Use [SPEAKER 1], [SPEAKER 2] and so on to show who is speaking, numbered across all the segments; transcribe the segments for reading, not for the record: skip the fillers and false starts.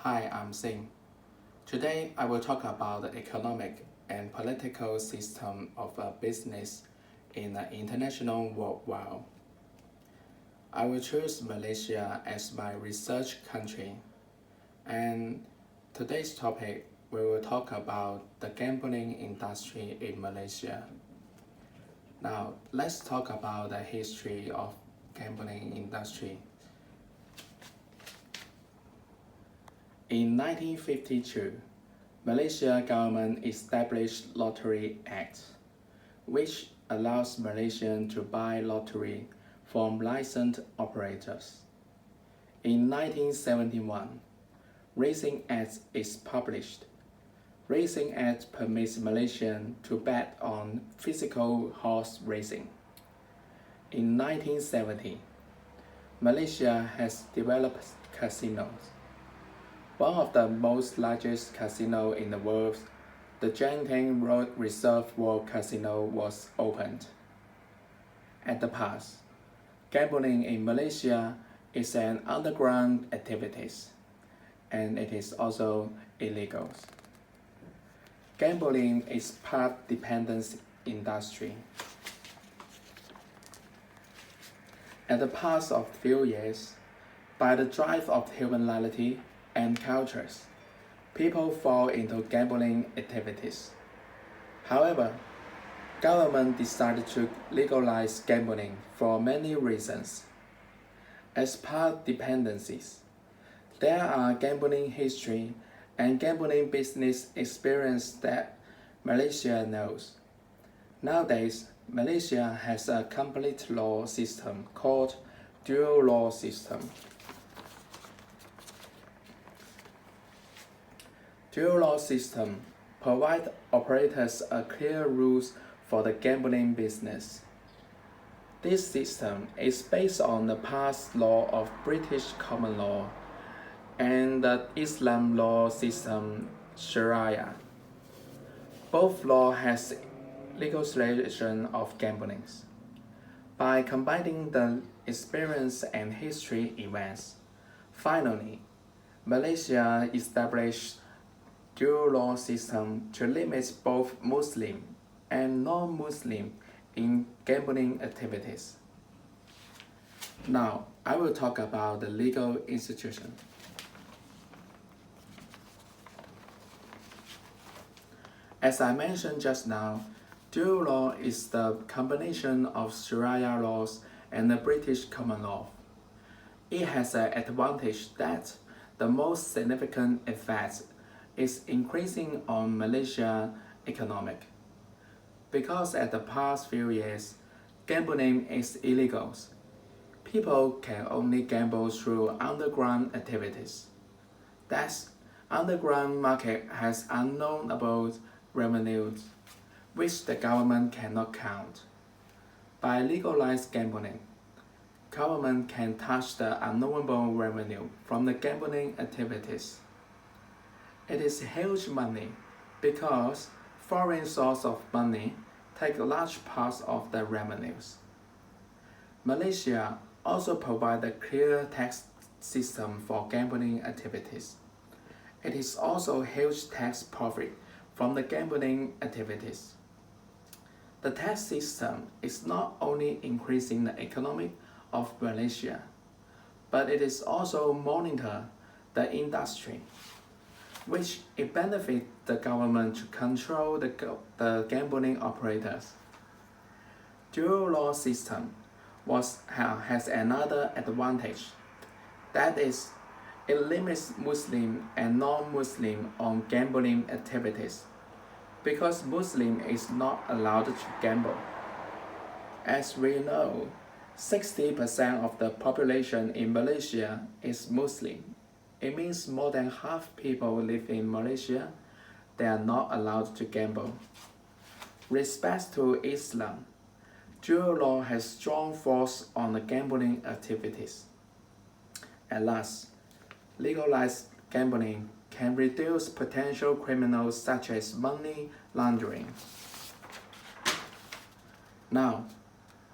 [SPEAKER 1] Hi, I'm Xing. Today I will talk about the economic and political system of a business in an international world. I will choose Malaysia as my research country, and today's topic we will talk about the gambling industry in Malaysia. Now let's talk about the history of gambling industry. In 1952, Malaysia government established Lottery Act, which allows Malaysians to buy lottery from licensed operators. In 1971, Racing Act is published. Racing Act permits Malaysians to bet on physical horse racing. In 1970, Malaysia has developed casinos. One of the most largest casinos in the world, the Genting Road Reserve World Casino, was opened. At the past, gambling in Malaysia is an underground activity, and it is also illegal. Gambling is part dependence industry. At the past of few years, by the drive of humanity and cultures, people fall into gambling activities. However, government decided to legalize gambling for many reasons. As part dependencies, there are gambling history and gambling business experience that Malaysia knows. Nowadays, Malaysia has a complete law system called dual law system. Dual law system provide operators a clear rules for the gambling business. This system is based on the past law of British common law and the Islam law system Sharia. Both law has legalization of gambling. By combining the experience and history events, finally, Malaysia established dual law system to limit both Muslim and non-Muslim in gambling activities. Now, I will talk about the legal institution. As I mentioned just now, dual law is the combination of Sharia laws and the British common law. It has an advantage that the most significant effect is increasing on Malaysia's economic. Because at the past few years, gambling is illegal. People can only gamble through underground activities. Thus, underground market has unknowable revenues, which the government cannot count. By legalized gambling, government can touch the unknowable revenue from the gambling activities. It is huge money because foreign sources of money take large parts of the revenues. Malaysia also provides a clear tax system for gambling activities. It is also huge tax profit from the gambling activities. The tax system is not only increasing the economy of Malaysia, but it is also monitor the industry, which it benefits the government to control the gambling operators. Dual law system has another advantage, that is, it limits Muslim and non-Muslim on gambling activities, because Muslim is not allowed to gamble. As we know, 60% of the population in Malaysia is Muslim. It means more than half people live in Malaysia, they are not allowed to gamble. Respect to Islam, dual law has strong force on the gambling activities. At last, legalized gambling can reduce potential criminals such as money laundering. Now,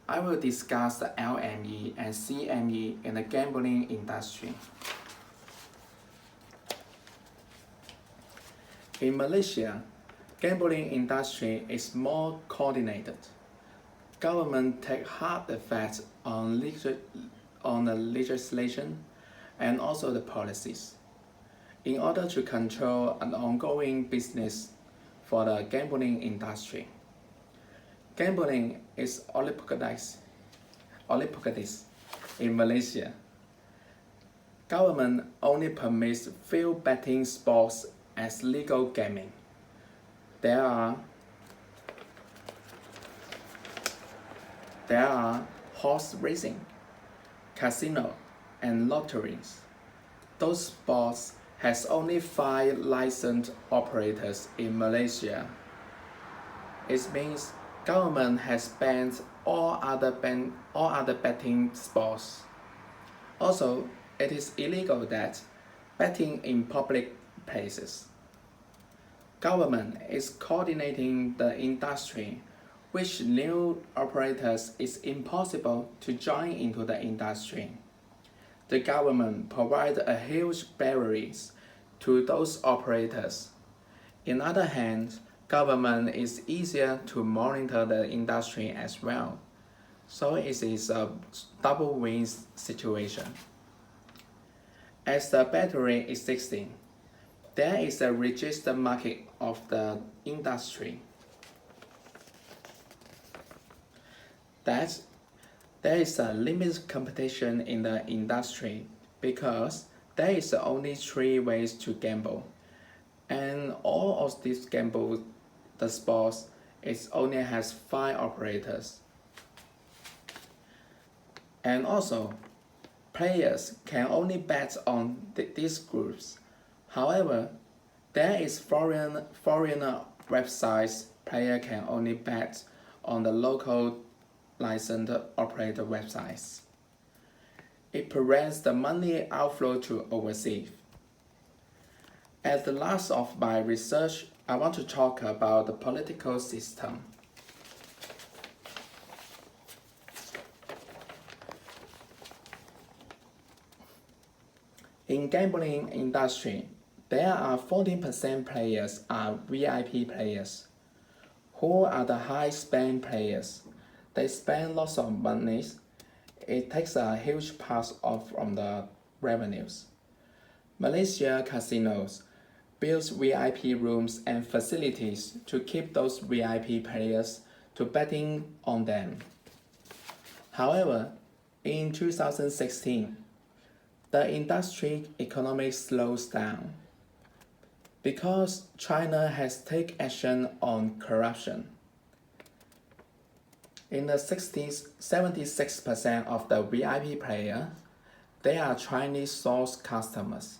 [SPEAKER 1] I will discuss the LME and CME in the gambling industry. In Malaysia, gambling industry is more coordinated. Government take hard effect on the legislation and also the policies in order to control an ongoing business for the gambling industry. Gambling is oligopolized in Malaysia. Government only permits few betting sports as legal gaming. There are horse racing, casino, and lotteries. Those sports has only 5 licensed operators in Malaysia. It means government has banned all other betting sports. Also, it is illegal that betting in public places. Government is coordinating the industry, which new operators is impossible to join into the industry. The government provides a huge barriers to those operators. On the other hand, government is easier to monitor the industry as well. So it is a double win situation. As the battery is existing, there is a registered market of the industry. That there is a limited competition in the industry because there is only 3 ways to gamble, and all of these gamble, the sports, it only has 5 operators. And also, players can only bet on these groups. However, there is foreigner websites. Player can only bet on the local licensed operator websites. It prevents the money outflow to overseas. At the last of my research, I want to talk about the political system. In gambling industry, there are 14% players are VIP players, who are the high spend players. They spend lots of money. It takes a huge part from the revenues. Malaysia casinos build VIP rooms and facilities to keep those VIP players to betting on them. However, in 2016, the industry economic slows down because China has taken action on corruption. In the 76% of the VIP players, they are Chinese source customers.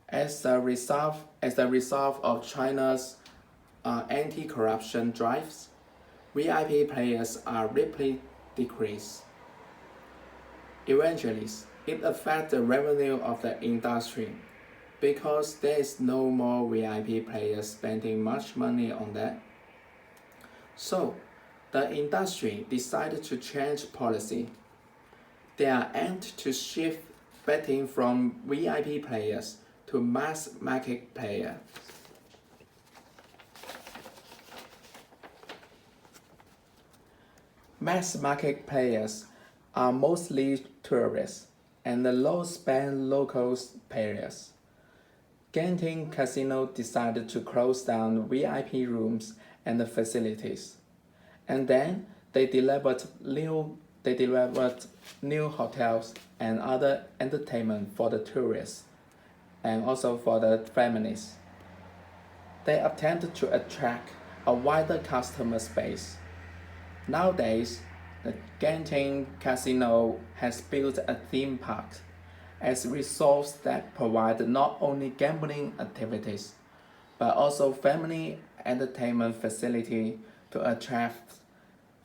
[SPEAKER 1] As a result of China's anti-corruption drives, VIP players are rapidly decreased. Eventually, it affects the revenue of the industry because there is no more VIP players spending much money on that. So, the industry decided to change policy. They are aimed to shift betting from VIP players to mass market players. Mass market players are mostly tourists and the low-spend local players. Genting Casino decided to close down VIP rooms and the facilities, and then they delivered new hotels and other entertainment for the tourists and also for the families. They attempted to attract a wider customer base. Nowadays, the Genting Casino has built a theme park as resorts that provide not only gambling activities, but also family entertainment facility to attract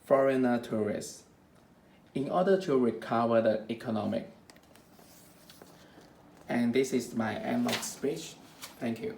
[SPEAKER 1] foreigner tourists in order to recover the economy. And this is my end of speech. Thank you.